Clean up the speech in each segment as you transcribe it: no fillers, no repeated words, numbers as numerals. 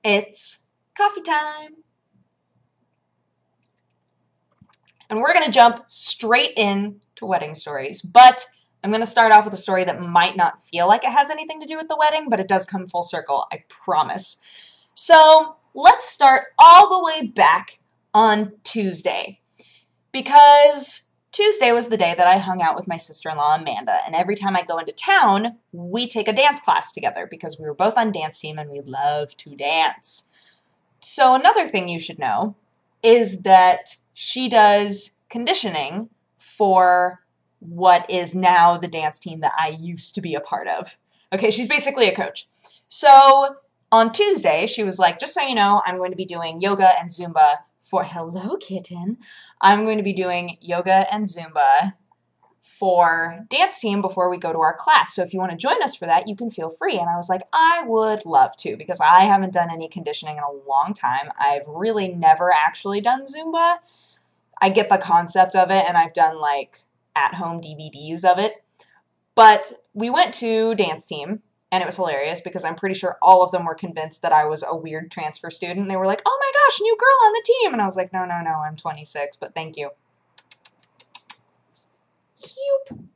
It's coffee time. And we're going to jump straight into wedding stories. But I'm going to start off with a story that might not feel like it has anything to do with the wedding, but it does come full circle, I promise. So let's start all the way back on Tuesday, because Tuesday was the day that I hung out with my sister-in-law, Amanda, and every time I go into town, we take a dance class together because we were both on dance team and we love to dance. So another thing you should know is that she does conditioning for what is now the dance team that I used to be a part of. Okay, she's basically a coach. So on Tuesday, she was like, just so you know, I'm going to be doing yoga and Zumba for, hello kitten, I'm going to be doing yoga and Zumba for dance team before we go to our class. So if you want to join us for that, you can feel free. And I was like, I would love to, because I haven't done any conditioning in a long time. I've really never actually done Zumba. I get the concept of it, and I've done like at-home DVDs of it. But we went to dance team, and it was hilarious because I'm pretty sure all of them were convinced that I was a weird transfer student. They were like, oh my gosh, new girl on the team. And I was like, no, I'm 26, but thank you. Yoop.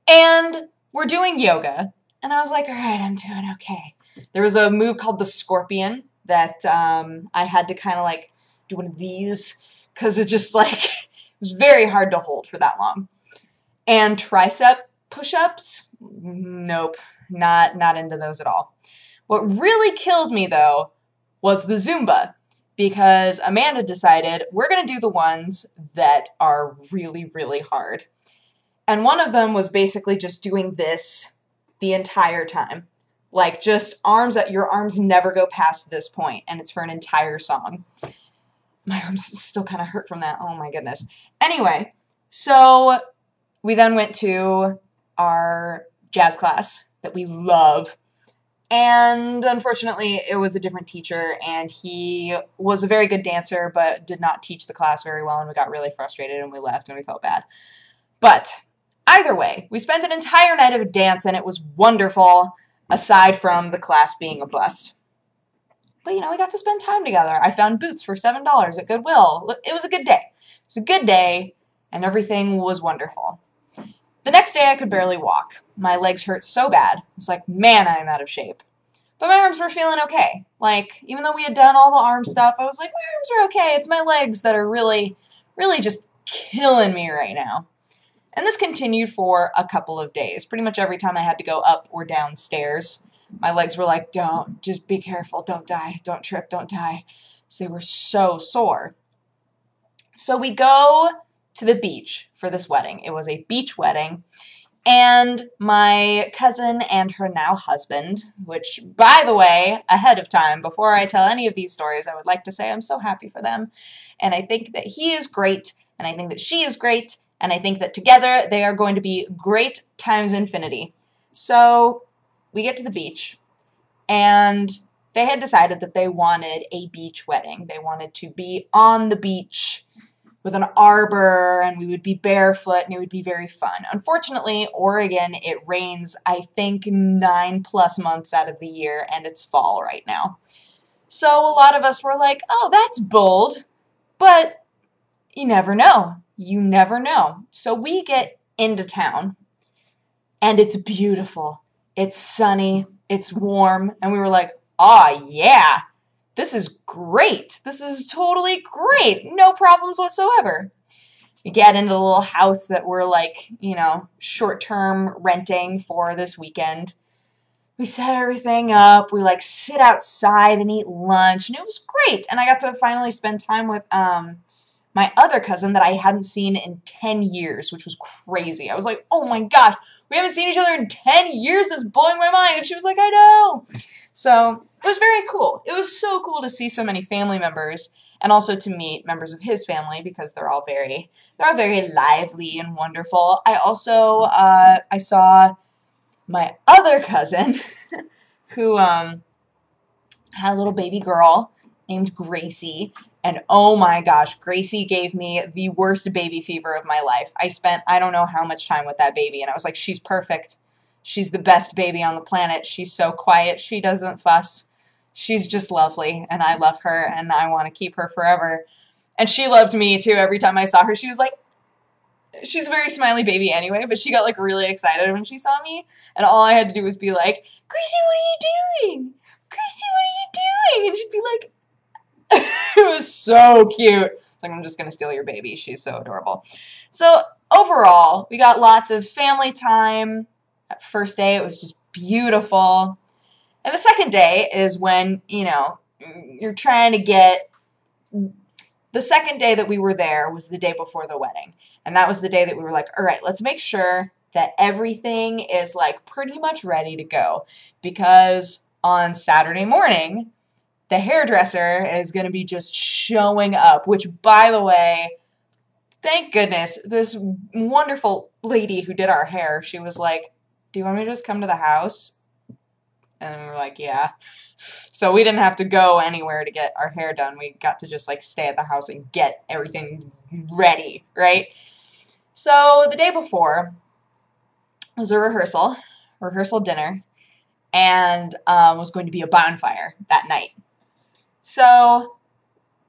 And we're doing yoga. And I was like, all right, I'm doing okay. There was a move called the scorpion that I had to kind of like do one of these because it just like, it was very hard to hold for that long. And tricep push-ups, nope, not into those at all. What really killed me though was the Zumba, because Amanda decided we're going to do the ones that are really, really hard. And one of them was basically just doing this the entire time. Like just arms, your arms never go past this point, and it's for an entire song. My arms still kind of hurt from that. Oh my goodness. Anyway, so we then went to our jazz class that we love. And unfortunately, it was a different teacher, and he was a very good dancer, but did not teach the class very well, and we got really frustrated, and we left, and we felt bad. But either way, we spent an entire night of dance, and it was wonderful, aside from the class being a bust. But, you know, we got to spend time together. I found boots for $7 at Goodwill. It was a good day. It was a good day, and everything was wonderful. The next day, I could barely walk. My legs hurt so bad. I was like, man, I'm out of shape. But my arms were feeling okay. Like, even though we had done all the arm stuff, I was like, my arms are okay. It's my legs that are really, really just killing me right now. And this continued for a couple of days. Pretty much every time I had to go up or down stairs, my legs were like, don't, just be careful, don't die, don't trip, don't die. So they were so sore. So we go to the beach for this wedding. It was a beach wedding, and my cousin and her now husband, which, by the way, ahead of time, before I tell any of these stories, I would like to say I'm so happy for them, and I think that he is great, and I think that she is great, and I think that together they are going to be great times infinity. So we get to the beach, and they had decided that they wanted a beach wedding. They wanted to be on the beach with an arbor, and we would be barefoot, and it would be very fun. Unfortunately, Oregon, it rains, I think, 9+ months out of the year, and it's fall right now. So a lot of us were like, oh, that's bold, but you never know. You never know. So we get into town, and it's beautiful. It's sunny, it's warm, and we were like, oh, yeah. This is great. This is totally great. No problems whatsoever. We get into the little house that we're like, you know, short-term renting for this weekend. We set everything up. We like sit outside and eat lunch, and it was great. And I got to finally spend time with my other cousin that I hadn't seen in 10 years, which was crazy. I was like, oh my gosh, we haven't seen each other in 10 years. That's blowing my mind. And she was like, I know. So it was very cool. It was so cool to see so many family members, and also to meet members of his family, because they're all very lively and wonderful. I also I saw my other cousin who had a little baby girl named Gracie, and oh my gosh, Gracie gave me the worst baby fever of my life. I spent I don't know how much time with that baby, and I was like, she's perfect. She's the best baby on the planet. She's so quiet. She doesn't fuss. she's just lovely, and I love her, and I want to keep her forever. And she loved me, too. Every time I saw her, she was like, she's a very smiley baby anyway, but she got, like, really excited when she saw me, and all I had to do was be like, Gracie, what are you doing? Gracie, what are you doing? And she'd be like, it was so cute. It's like, I'm just going to steal your baby. She's so adorable. So, overall, we got lots of family time. That first day, it was just beautiful. And the second day is when, you know, you're trying to get... The second day that we were there was the day before the wedding. And that was the day that we were like, all right, let's make sure that everything is, like, pretty much ready to go. Because on Saturday morning, the hairdresser is going to be just showing up. Which, by the way, thank goodness, this wonderful lady who did our hair, she was like, do you want me to just come to the house? And we were like, yeah. So we didn't have to go anywhere to get our hair done. We got to just, like, stay at the house and get everything ready, right? So the day before was a rehearsal dinner, and was going to be a bonfire that night. So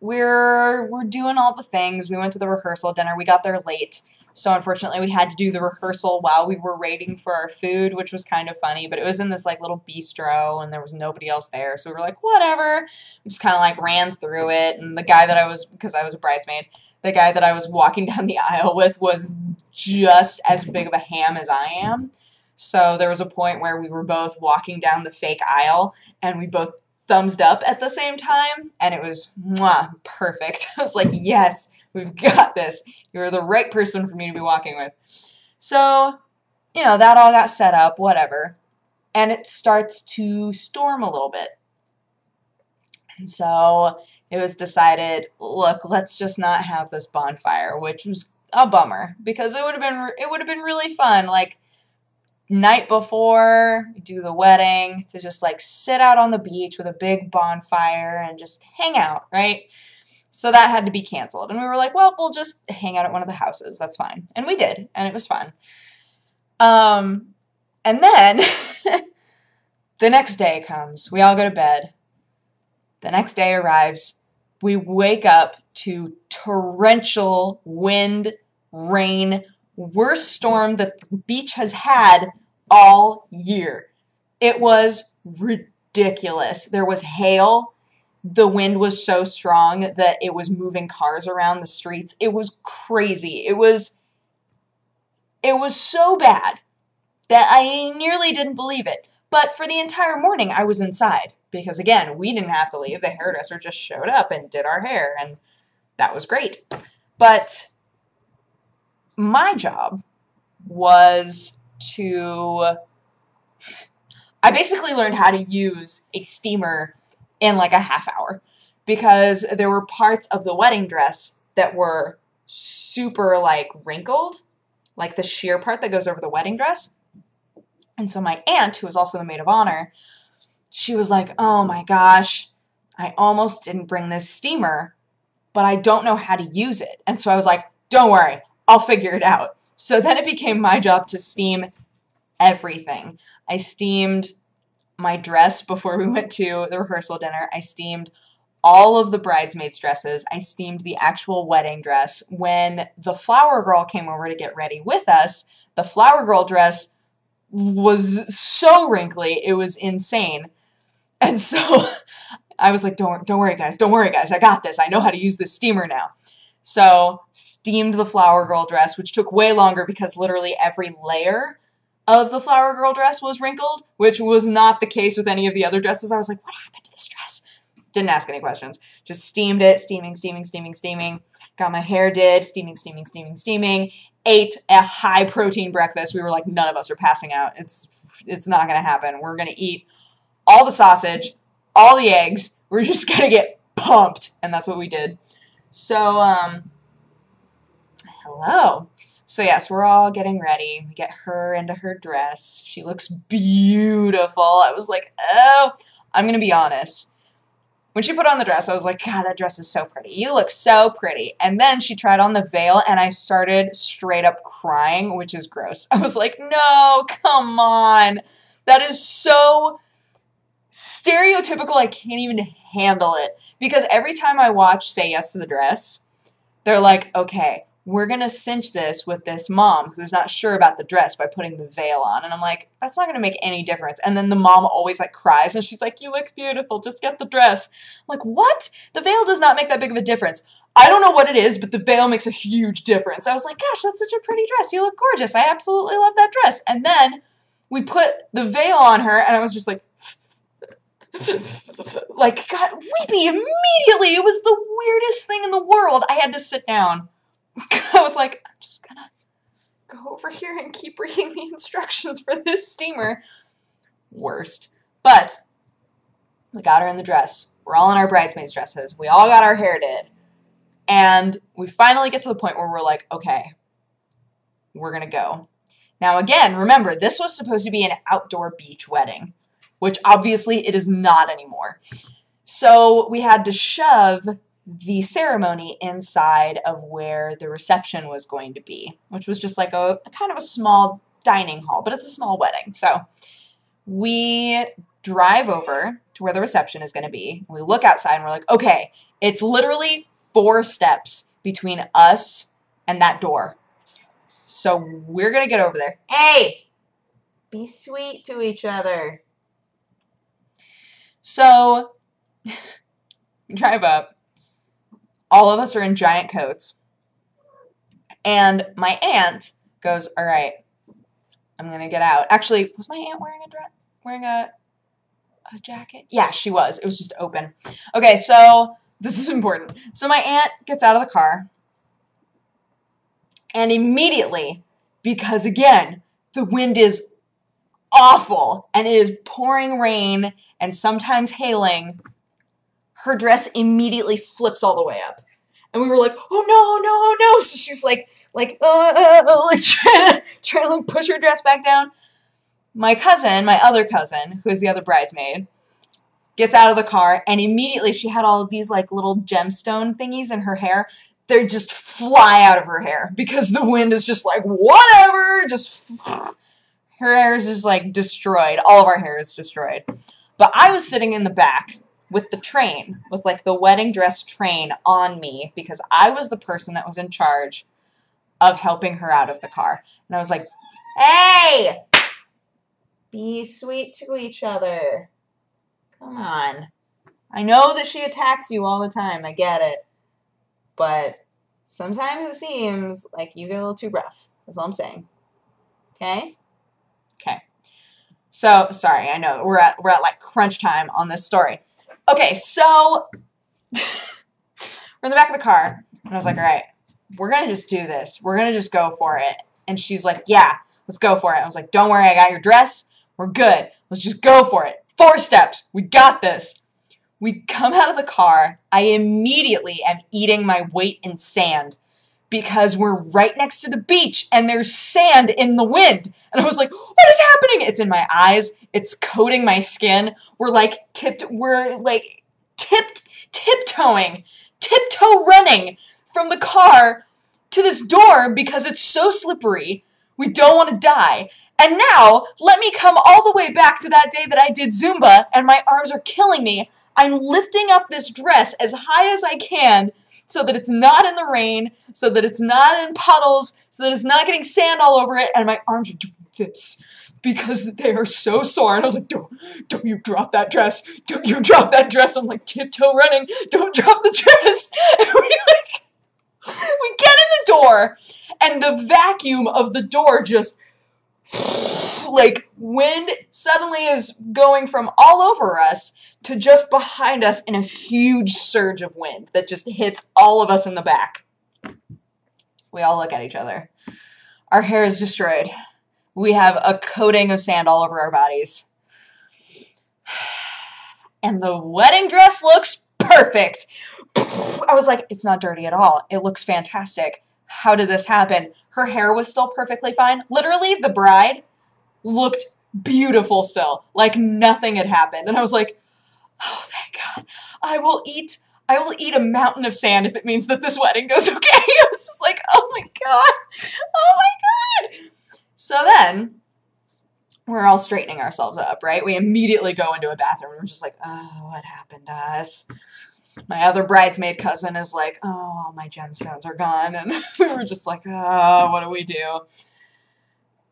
we're doing all the things. We went to the rehearsal dinner. We got there late. So unfortunately, we had to do the rehearsal while we were waiting for our food, which was kind of funny. But it was in this, like, little bistro, and there was nobody else there. So we were like, whatever. We just kind of, like, ran through it. And the guy that I was, because I was a bridesmaid, the guy that I was walking down the aisle with was just as big of a ham as I am. So there was a point where we were both walking down the fake aisle, and we both thumbs up at the same time. And it was, mwah, perfect. I was like, yes. We've got this. You're the right person for me to be walking with. So, you know, that all got set up, whatever. And it starts to storm a little bit. And so it was decided, look, let's just not have this bonfire, which was a bummer because it would have been really fun. Like, night before we do the wedding, to just, like, sit out on the beach with a big bonfire and just hang out, right? So that had to be canceled. And we were like, well, we'll just hang out at one of the houses. That's fine. And we did. And it was fun. And then the next day comes. We all go to bed. The next day arrives. We wake up to torrential wind, rain, worst storm that the beach has had all year. It was ridiculous. There was hail. The wind was so strong that it was moving cars around the streets. It was crazy. It was so bad that I nearly didn't believe it. But for the entire morning, I was inside. Because, again, we didn't have to leave. The hairdresser just showed up and did our hair. And that was great. But my job was to... I basically learned how to use a steamer in like a half hour because there were parts of the wedding dress that were super, like, wrinkled, like the sheer part that goes over the wedding dress. And so my aunt, who was also the maid of honor, she was like, oh my gosh, I almost didn't bring this steamer, but I don't know how to use it. And so I was like, don't worry, I'll figure it out. So then it became my job to steam everything. I steamed my dress before we went to the rehearsal dinner. I steamed all of the bridesmaids' dresses. I steamed the actual wedding dress. When the flower girl came over to get ready with us, the flower girl dress was so wrinkly, it was insane. And so I was like, don't worry, guys. Don't worry, guys. I got this. I know how to use this steamer now. So steamed the flower girl dress, which took way longer because literally every layer of the flower girl dress was wrinkled, which was not the case with any of the other dresses. I was like, what happened to this dress? Didn't ask any questions. Just steamed it, steaming. Got my hair did, steaming. Ate a high-protein breakfast. We were like, none of us are passing out. It's not going to happen. We're going to eat all the sausage, all the eggs. We're just going to get pumped. And that's what we did. So, hello. So yes, we're all getting ready. We get her into her dress. She looks beautiful. I was like, oh, I'm going to be honest. When she put on the dress, I was like, God, that dress is so pretty. You look so pretty. And then she tried on the veil, and I started straight up crying, which is gross. I was like, no, come on. That is so stereotypical stereotypical, I can't even handle it. Because every time I watch Say Yes to the Dress, they're like, okay, we're going to cinch this with this mom who's not sure about the dress by putting the veil on. And I'm like, that's not going to make any difference. And then the mom always like cries and she's like, you look beautiful, just get the dress. I'm like, what? The veil does not make that big of a difference. I don't know what it is, but the veil makes a huge difference. I was like, gosh, that's such a pretty dress. You look gorgeous. I absolutely love that dress. And then we put the veil on her and I was just like, like, got weepy immediately. It was the weirdest thing in the world. I had to sit down. I was like, I'm just gonna go over here and keep reading the instructions for this steamer. Worst. But we got her in the dress. We're all in our bridesmaids' dresses. We all got our hair did. And we finally get to the point where we're like, okay, we're gonna go. Now again, remember, this was supposed to be an outdoor beach wedding, which obviously it is not anymore. So we had to shove the ceremony inside of where the reception was going to be, which was just like a kind of a small dining hall, but it's a small wedding. So we drive over to where the reception is going to be. We look outside and we're like, okay, it's literally 4 steps between us and that door. So we're going to get over there. Hey, be sweet to each other. So we drive up. All of us are in giant coats. And my aunt goes, all right, I'm going to get out. Actually, was my aunt wearing a dress? Wearing a jacket? Yeah, she was. It was just open. Okay, so this is important. So my aunt gets out of the car. And immediately, because again, the wind is awful and it is pouring rain and sometimes hailing, her dress immediately flips all the way up. And we were like, oh no, no, no. So she's like trying to like push her dress back down. My cousin, my other cousin, who is the other bridesmaid, gets out of the car and immediately she had all of these like little gemstone thingies in her hair. They just fly out of her hair because the wind is just like, whatever, just, her hair is just like destroyed. All of our hair is destroyed. But I was sitting in the back with the train, with like the wedding dress train on me because I was the person that was in charge of helping her out of the car. And I was like, hey, be sweet to each other. Come on. I know that she attacks you all the time. I get it. But sometimes it seems like you get a little too rough. That's all I'm saying. Okay? Okay. So, sorry, I know we're at like crunch time on this story. Okay, so we're in the back of the car, and I was like, all right, we're going to just do this. We're going to just go for it. And she's like, yeah, let's go for it. I was like, don't worry, I got your dress. We're good. Let's just go for it. 4 steps. We got this. We come out of the car. I immediately am eating my weight in sand because we're right next to the beach and there's sand in the wind. And I was like, what is happening? It's in my eyes. It's coating my skin. We're tiptoeing, tiptoe running from the car to this door because it's so slippery. We don't want to die. And now, let me come all the way back to that day that I did Zumba and my arms are killing me. I'm lifting up this dress as high as I can so that it's not in the rain, so that it's not in puddles, so that it's not getting sand all over it, and my arms are doing this because they are so sore. And I was like, don't you drop that dress. Don't you drop that dress. I'm like tiptoe running. Don't drop the dress. And we get in the door, and the vacuum of the door just, like, wind suddenly is going from all over us to just behind us in a huge surge of wind that just hits all of us in the back. We all look at each other. Our hair is destroyed. We have a coating of sand all over our bodies. And the wedding dress looks perfect. I was like, it's not dirty at all. It looks fantastic. How did this happen? Her hair was still perfectly fine. Literally, the bride looked beautiful still, like nothing had happened. And I was like, oh, thank God. I will eat a mountain of sand if it means that this wedding goes okay. I was just like, oh my God. Oh my God. So then we're all straightening ourselves up, right? We immediately go into a bathroom and we're just like, oh, what happened to us? My other bridesmaid cousin is like, oh, all my gemstones are gone. And we were just like, oh, what do we do?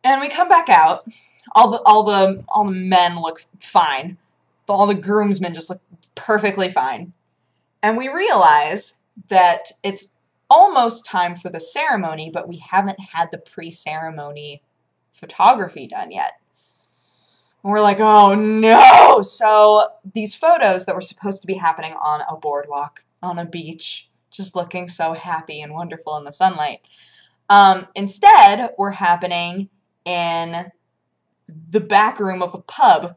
And we come back out. All the men look fine. All the groomsmen just look perfectly fine. And we realize that it's almost time for the ceremony, but we haven't had the pre-ceremony photography done yet. And we're like, oh no! So these photos that were supposed to be happening on a boardwalk, on a beach, just looking so happy and wonderful in the sunlight, instead were happening in the back room of a pub,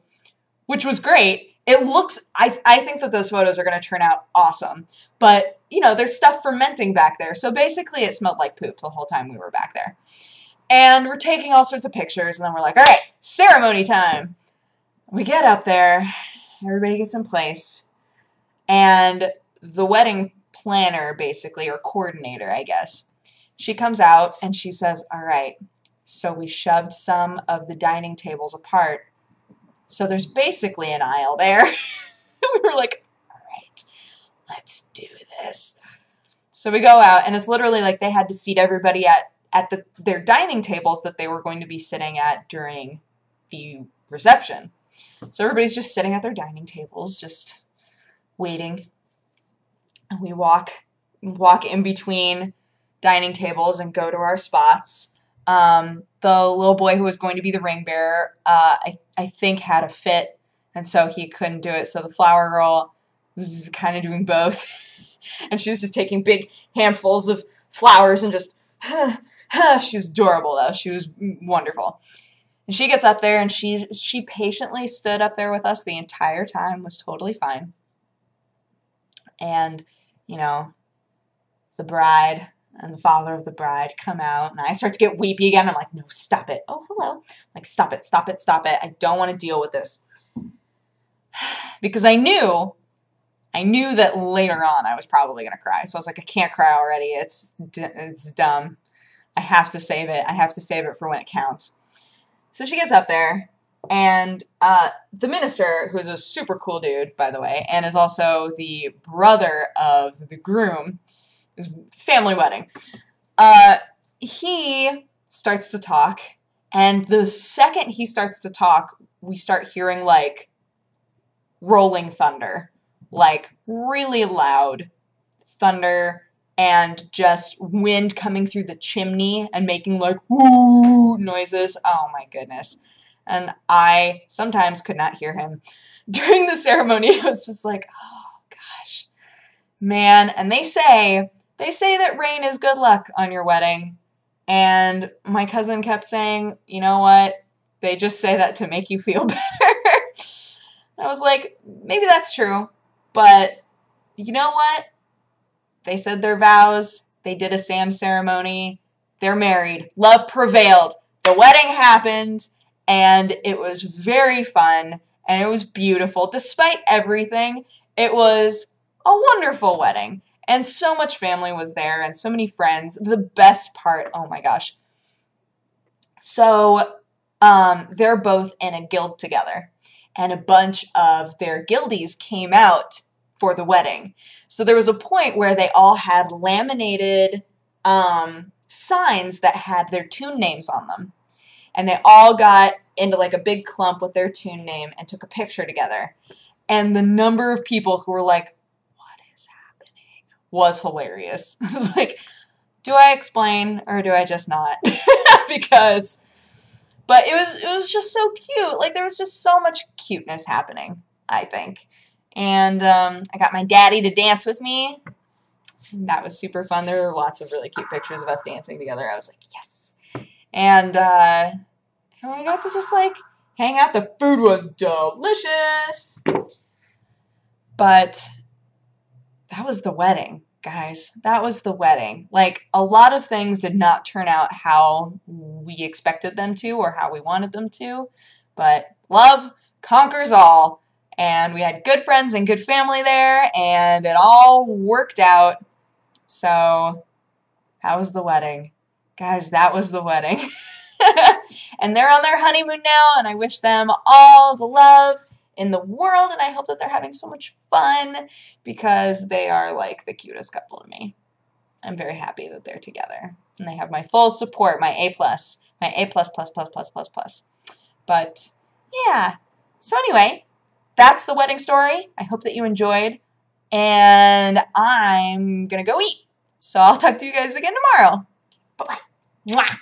which was great. It looks, I think that those photos are going to turn out awesome. But, you know, there's stuff fermenting back there. So basically it smelled like poop the whole time we were back there. And we're taking all sorts of pictures, and then we're like, all right, ceremony time. We get up there, everybody gets in place, and the wedding planner, basically, or coordinator, I guess, she comes out and she says, all right, so we shoved some of the dining tables apart. So there's basically an aisle there. We were like, all right, let's do this. So we go out, and it's literally like they had to seat everybody at their dining tables that they were going to be sitting at during the reception. So everybody's just sitting at their dining tables, just waiting. And we walk in between dining tables and go to our spots. The little boy who was going to be the ring bearer, I think had a fit, and so he couldn't do it. So the flower girl was kind of doing both. And she was just taking big handfuls of flowers and just, she was adorable, though. She was wonderful. And she gets up there, and she patiently stood up there with us the entire time, was totally fine. And, you know, the bride and the father of the bride come out, and I start to get weepy again. I'm like, no, stop it. Oh, hello. I'm like, stop it, stop it, stop it. I don't want to deal with this. Because I knew that later on I was probably going to cry. So I was like, I can't cry already. It's dumb. I have to save it. I have to save it for when it counts. So she gets up there, and the minister, who's a super cool dude, by the way, and is also the brother of the groom, his family wedding, he starts to talk, and the second he starts to talk, we start hearing, like, rolling thunder. Like, really loud thunder, and just wind coming through the chimney and making, like, whoo noises. Oh, my goodness. And I sometimes could not hear him. During the ceremony, I was just like, oh, gosh. Man, and they say that rain is good luck on your wedding. And my cousin kept saying, you know what? They just say that to make you feel better. I was like, maybe that's true. But you know what? They said their vows. They did a sand ceremony. They're married. Love prevailed. The wedding happened, and it was very fun, and it was beautiful. Despite everything, it was a wonderful wedding, and so much family was there, and so many friends. The best part, oh my gosh. So they're both in a guild together, and a bunch of their guildies came out for the wedding. So there was a point where they all had laminated signs that had their tune names on them. And they all got into like a big clump with their tune name and took a picture together. And the number of people who were like, what is happening? Was hilarious. I was like, do I explain or do I just not? Because, but it was just so cute. Like there was just so much cuteness happening, I think. And I got my daddy to dance with me. That was super fun. There were lots of really cute pictures of us dancing together. I was like, yes. And we got to just like hang out. The food was delicious. But that was the wedding, guys. That was the wedding. Like a lot of things did not turn out how we expected them to or how we wanted them to. But love conquers all. And we had good friends and good family there, and it all worked out. So that was the wedding. Guys, that was the wedding. And they're on their honeymoon now, and I wish them all the love in the world, and I hope that they're having so much fun because they are like the cutest couple to me. I'm very happy that they're together, and they have my full support, my A+, my A+++++++. But yeah, so anyway, that's the wedding story. I hope that you enjoyed, and I'm gonna go eat. So I'll talk to you guys again tomorrow. Bye-bye. Mwah.